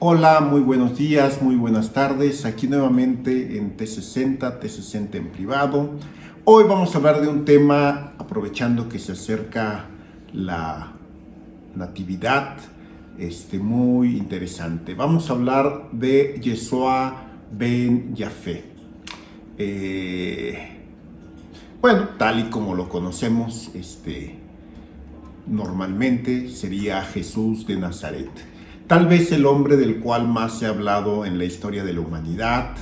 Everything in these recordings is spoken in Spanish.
Hola, muy buenos días, muy buenas tardes. Aquí nuevamente en T60 en privado. Hoy vamos a hablar de un tema, aprovechando que se acerca la Natividad, muy interesante. Vamos a hablar de Yeshua ben Yafé. Bueno, tal y como lo conocemos, normalmente sería Jesús de Nazaret. Tal vez el hombre del cual más se ha hablado en la historia de la humanidad,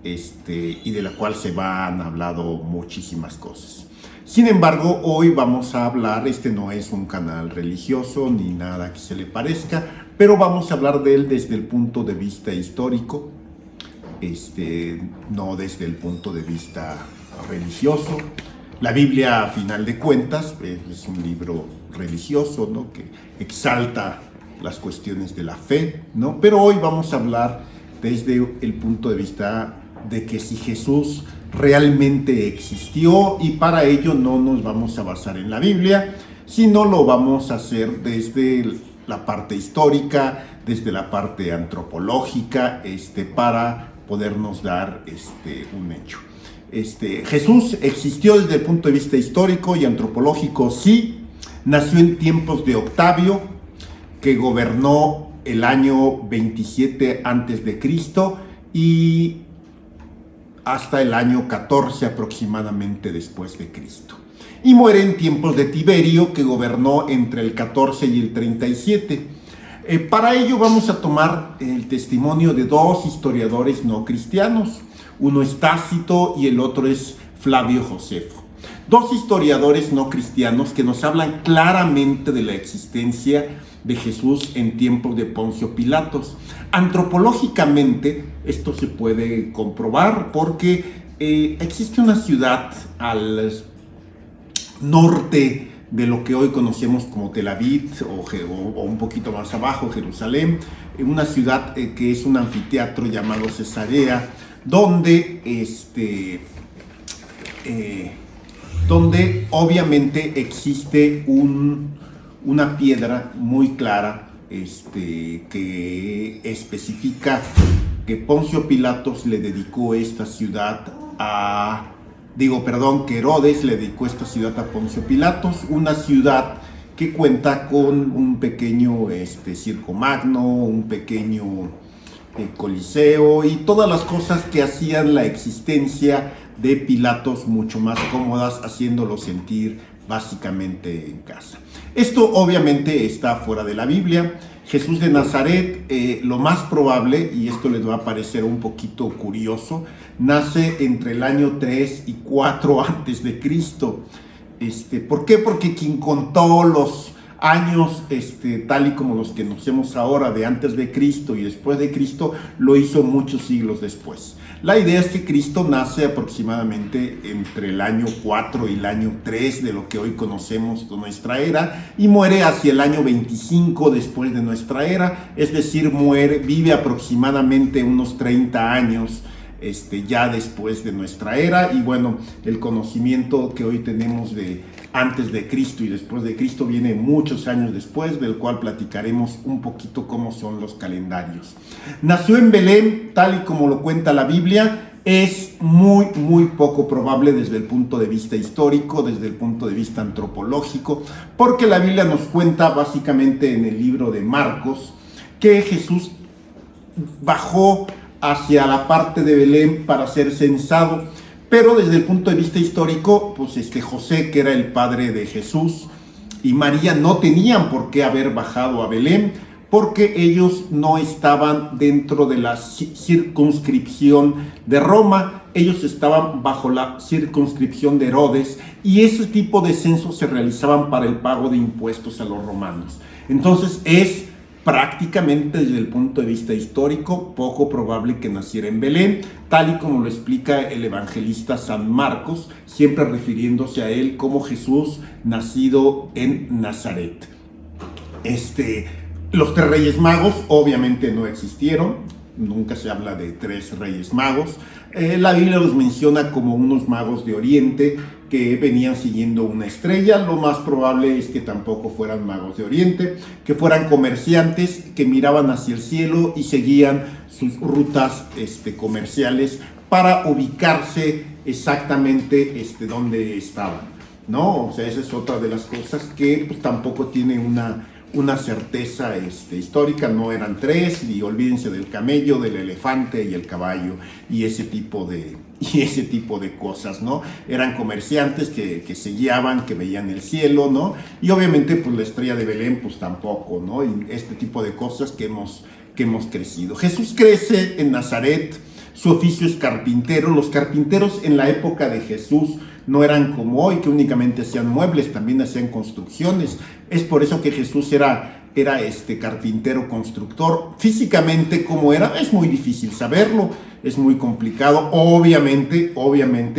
y de la cual se han hablado muchísimas cosas. Sin embargo, hoy vamos a hablar, no es un canal religioso ni nada que se le parezca, pero vamos a hablar de él desde el punto de vista histórico, no desde el punto de vista religioso. La Biblia, a final de cuentas, es un libro religioso, ¿no?, que exalta las cuestiones de la fe, ¿no? Pero hoy vamos a hablar desde el punto de vista de que si Jesús realmente existió, y para ello no nos vamos a basar en la Biblia, sino lo vamos a hacer desde la parte histórica, desde la parte antropológica, para podernos dar un hecho. Jesús existió desde el punto de vista histórico y antropológico, sí. Nació en tiempos de Octavio, que gobernó el año 27 a.C. y hasta el año 14 aproximadamente después de Cristo. Y muere en tiempos de Tiberio, que gobernó entre el 14 y el 37. Para ello vamos a tomar el testimonio de dos historiadores no cristianos. Uno es Tácito y el otro es Flavio Josefo. Dos historiadores no cristianos que nos hablan claramente de la existencia de Jesús en tiempos de Poncio Pilatos. Antropológicamente esto se puede comprobar porque existe una ciudad al norte de lo que hoy conocemos como Tel Aviv o un poquito más abajo, Jerusalén, una ciudad que es un anfiteatro llamado Cesarea, donde obviamente existe una piedra muy clara que especifica que Poncio Pilatos le dedicó esta ciudad que Herodes le dedicó esta ciudad a Poncio Pilatos, una ciudad que cuenta con un pequeño circo magno, un pequeño coliseo y todas las cosas que hacían la existencia de Pilatos mucho más cómodas, haciéndolo sentir básicamente en casa. Esto obviamente está fuera de la Biblia. Jesús de Nazaret, lo más probable, y esto les va a parecer un poquito curioso, nace entre el año 3 y 4 antes de Cristo. ¿Por qué? Porque quien contó los años tal y como los que conocemos ahora, de antes de Cristo y después de Cristo, lo hizo muchos siglos después. La idea es que Cristo nace aproximadamente entre el año 4 y el año 3 de lo que hoy conocemos de nuestra era, y muere hacia el año 25 después de nuestra era, es decir, vive aproximadamente unos 30 años ya después de nuestra era. Y bueno, el conocimiento que hoy tenemos de antes de Cristo y después de Cristo viene muchos años después, del cual platicaremos un poquito cómo son los calendarios. Nació en Belén, tal y como lo cuenta la Biblia. Es muy poco probable desde el punto de vista histórico, desde el punto de vista antropológico, porque la Biblia nos cuenta básicamente en el libro de Marcos que Jesús bajó hacia la parte de Belén para ser censado. Pero desde el punto de vista histórico, pues José, que era el padre de Jesús, y María no tenían por qué haber bajado a Belén, porque ellos no estaban dentro de la circunscripción de Roma, ellos estaban bajo la circunscripción de Herodes, y ese tipo de censos se realizaban para el pago de impuestos a los romanos. Entonces es prácticamente desde el punto de vista histórico poco probable que naciera en Belén, tal y como lo explica el evangelista San Marcos, siempre refiriéndose a él como Jesús nacido en Nazaret. Los 3 Reyes Magos obviamente no existieron, nunca se habla de 3 reyes magos. La Biblia los menciona como unos magos de Oriente que venían siguiendo una estrella. Lo más probable es que tampoco fueran magos de Oriente, que fueran comerciantes que miraban hacia el cielo y seguían sus rutas comerciales para ubicarse exactamente donde estaban, ¿no? O sea, esa es otra de las cosas que pues, tampoco tiene una certeza histórica. No eran 3, y olvídense del camello, del elefante y el caballo y ese tipo de cosas, ¿no? Eran comerciantes que se guiaban, que veían el cielo, ¿no? Y obviamente pues la estrella de Belén pues tampoco, ¿no? Y este tipo de cosas que hemos crecido. Jesús crece en Nazaret. Su oficio es carpintero. Los carpinteros en la época de Jesús no eran como hoy, que únicamente hacían muebles, también hacían construcciones. Es por eso que Jesús era carpintero constructor. Físicamente, ¿cómo era? Es muy difícil saberlo, es muy complicado. Obviamente,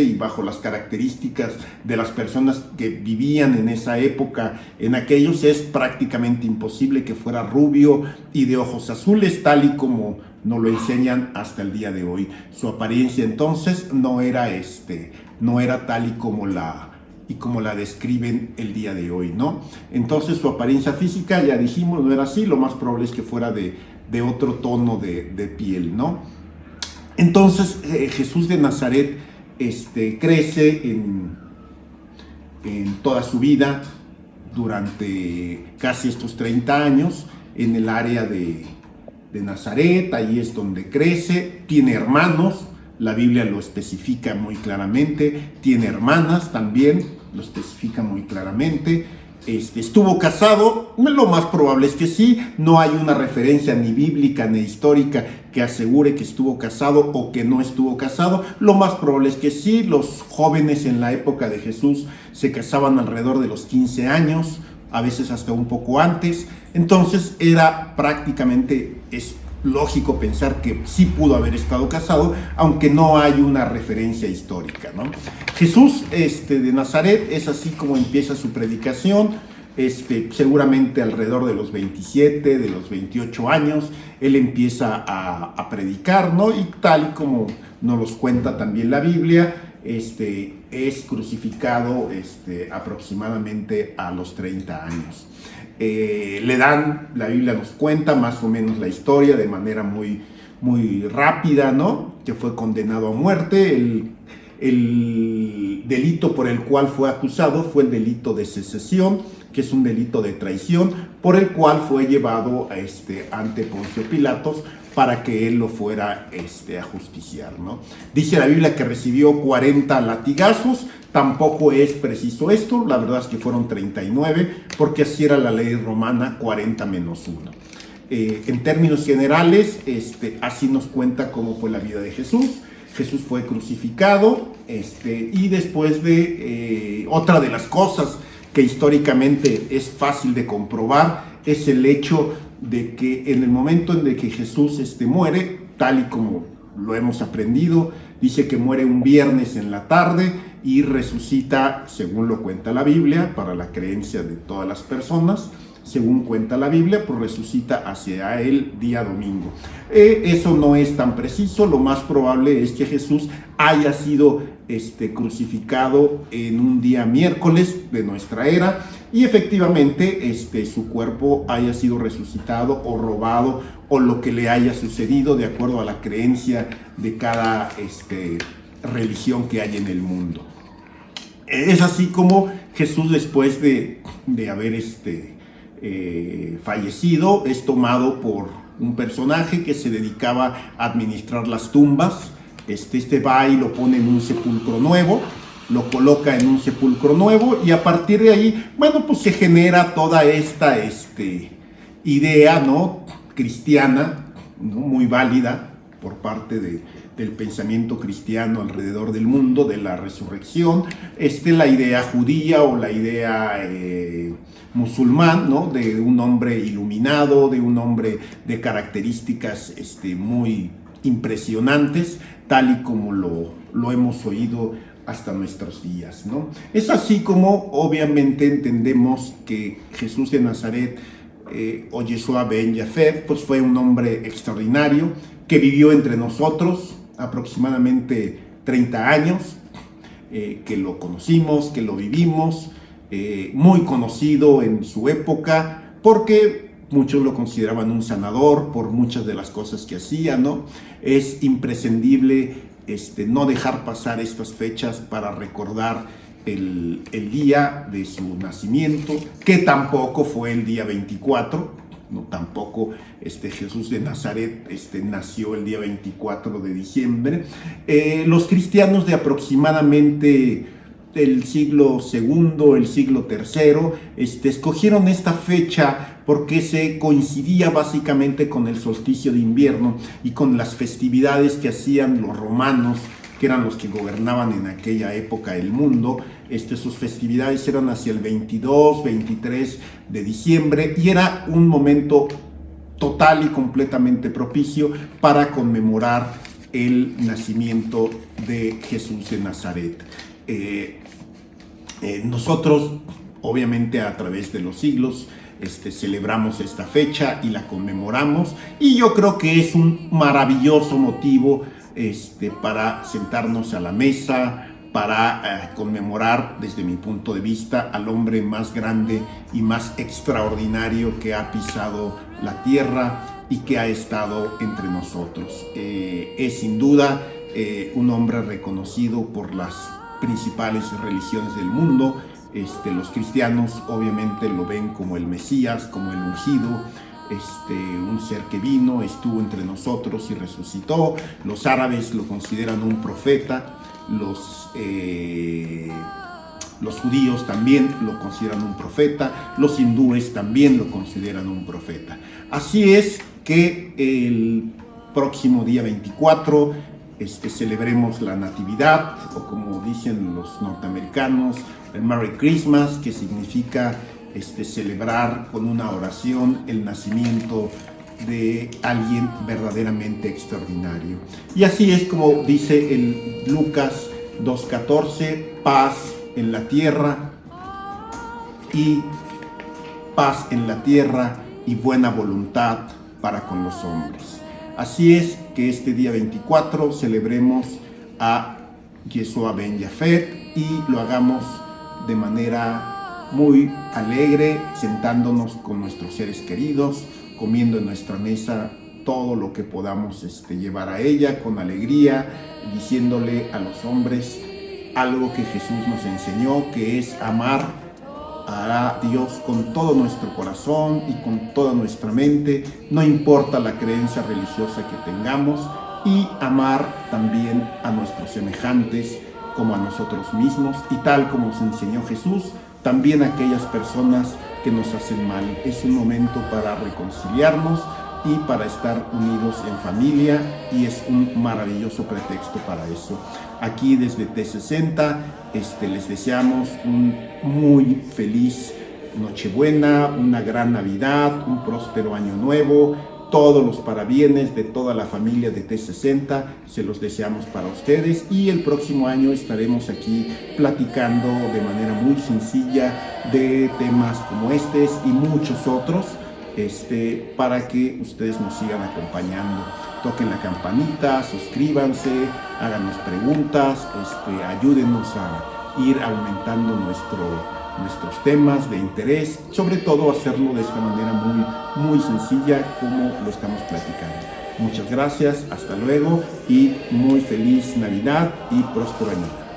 y bajo las características de las personas que vivían en esa época, en aquellos, es prácticamente imposible que fuera rubio y de ojos azules, tal y como nos lo enseñan hasta el día de hoy. Su apariencia entonces no era tal y como la describen el día de hoy, ¿no? Entonces su apariencia física, ya dijimos, no era así. Lo más probable es que fuera de otro tono de piel, ¿no? Entonces Jesús de Nazaret crece en toda su vida, durante casi estos 30 años, en el área de Nazaret. Ahí es donde crece. Tiene hermanos, la Biblia lo especifica muy claramente. Tiene hermanas también, lo especifica muy claramente. Estuvo casado, lo más probable es que sí. No hay una referencia ni bíblica ni histórica que asegure que estuvo casado o que no estuvo casado. Lo más probable es que sí. Los jóvenes en la época de Jesús se casaban alrededor de los 15 años, a veces hasta un poco antes. Entonces era prácticamente, es lógico pensar que sí pudo haber estado casado, aunque no hay una referencia histórica, ¿no? Jesús de Nazaret es así como empieza su predicación. Seguramente alrededor de los 27, de los 28 años, él empieza a predicar, ¿no? Y tal como nos los cuenta también la Biblia, es crucificado aproximadamente a los 30 años. La Biblia nos cuenta más o menos la historia de manera muy, muy rápida, ¿no? Que fue condenado a muerte. El delito por el cual fue acusado fue el delito de secesión, que es un delito de traición, por el cual fue llevado ante Poncio Pilatos para que él lo fuera a justiciar, ¿no? Dice la Biblia que recibió 40 latigazos. Tampoco es preciso esto, la verdad es que fueron 39, porque así era la ley romana, 40 menos 1. En términos generales, así nos cuenta cómo fue la vida de Jesús. Jesús fue crucificado, y después de otra de las cosas que históricamente es fácil de comprobar, es el hecho de que en el momento en el que Jesús muere, tal y como lo hemos aprendido, dice que muere un viernes en la tarde y resucita, según lo cuenta la Biblia, para la creencia de todas las personas. Según cuenta la Biblia, pues resucita hacia el día domingo. Eso no es tan preciso. Lo más probable es que Jesús haya sido crucificado en un día miércoles de nuestra era, y efectivamente su cuerpo haya sido resucitado o robado, o lo que le haya sucedido de acuerdo a la creencia de cada religión que hay en el mundo. Es así como Jesús, después de haber fallecido, es tomado por un personaje que se dedicaba a administrar las tumbas. Va y lo pone en un sepulcro nuevo, lo coloca en un sepulcro nuevo, y a partir de ahí, bueno, pues se genera toda esta idea, ¿no?, cristiana, ¿no?, muy válida por parte del pensamiento cristiano alrededor del mundo, de la resurrección. La idea judía o la idea musulmán, ¿no?, de un hombre iluminado, de un hombre de características muy impresionantes, tal y como lo hemos oído hasta nuestros días, ¿no? Es así como obviamente entendemos que Jesús de Nazaret, o Yeshua ben Yafet, pues fue un hombre extraordinario, que vivió entre nosotros aproximadamente 30 años, que lo conocimos, que lo vivimos, muy conocido en su época, porque muchos lo consideraban un sanador por muchas de las cosas que hacía, ¿no? Es imprescindible no dejar pasar estas fechas para recordar el día de su nacimiento, que tampoco fue el día 24, no, tampoco Jesús de Nazaret nació el día 24 de diciembre. Los cristianos de aproximadamente el siglo II, el siglo III, escogieron esta fecha porque se coincidía básicamente con el solsticio de invierno y con las festividades que hacían los romanos, que eran los que gobernaban en aquella época el mundo. Sus festividades eran hacia el 22, 23 de diciembre y era un momento total y completamente propicio para conmemorar el nacimiento de Jesús de Nazaret. Nosotros, obviamente, a través de los siglos, celebramos esta fecha y la conmemoramos, y yo creo que es un maravilloso motivo para sentarnos a la mesa, para conmemorar, desde mi punto de vista, al hombre más grande y más extraordinario que ha pisado la tierra y que ha estado entre nosotros. Es sin duda un hombre reconocido por las principales religiones del mundo. Los cristianos obviamente lo ven como el Mesías, como el ungido, un ser que vino, estuvo entre nosotros y resucitó. Los árabes lo consideran un profeta, los judíos también lo consideran un profeta, los hindúes también lo consideran un profeta. Así es que el próximo día 24 celebremos la Natividad, o como dicen los norteamericanos, el Merry Christmas, que significa celebrar con una oración el nacimiento de alguien verdaderamente extraordinario. Y así es como dice el Lucas 2:14, paz en la tierra y buena voluntad para con los hombres. Así es que este día 24 celebremos a Yeshua Ben Yafet y lo hagamos de manera muy alegre, sentándonos con nuestros seres queridos, comiendo en nuestra mesa todo lo que podamos llevar a ella con alegría, diciéndole a los hombres algo que Jesús nos enseñó, que es amar a Dios con todo nuestro corazón y con toda nuestra mente, no importa la creencia religiosa que tengamos, y amar también a nuestros semejantes como a nosotros mismos, y tal como nos enseñó Jesús, también a aquellas personas que nos hacen mal. Es un momento para reconciliarnos y para estar unidos en familia, y es un maravilloso pretexto para eso. Aquí desde T60 les deseamos un muy feliz Nochebuena, una gran Navidad, un próspero Año Nuevo. Todos los parabienes de toda la familia de T60 se los deseamos para ustedes, y el próximo año estaremos aquí platicando de manera muy sencilla de temas como y muchos otros, para que ustedes nos sigan acompañando. Toquen la campanita, suscríbanse, háganos preguntas, ayúdenos a ir aumentando nuestros temas de interés, sobre todo hacerlo de esta manera muy sencilla como lo estamos platicando. Muchas gracias, hasta luego y muy feliz Navidad y próspero año.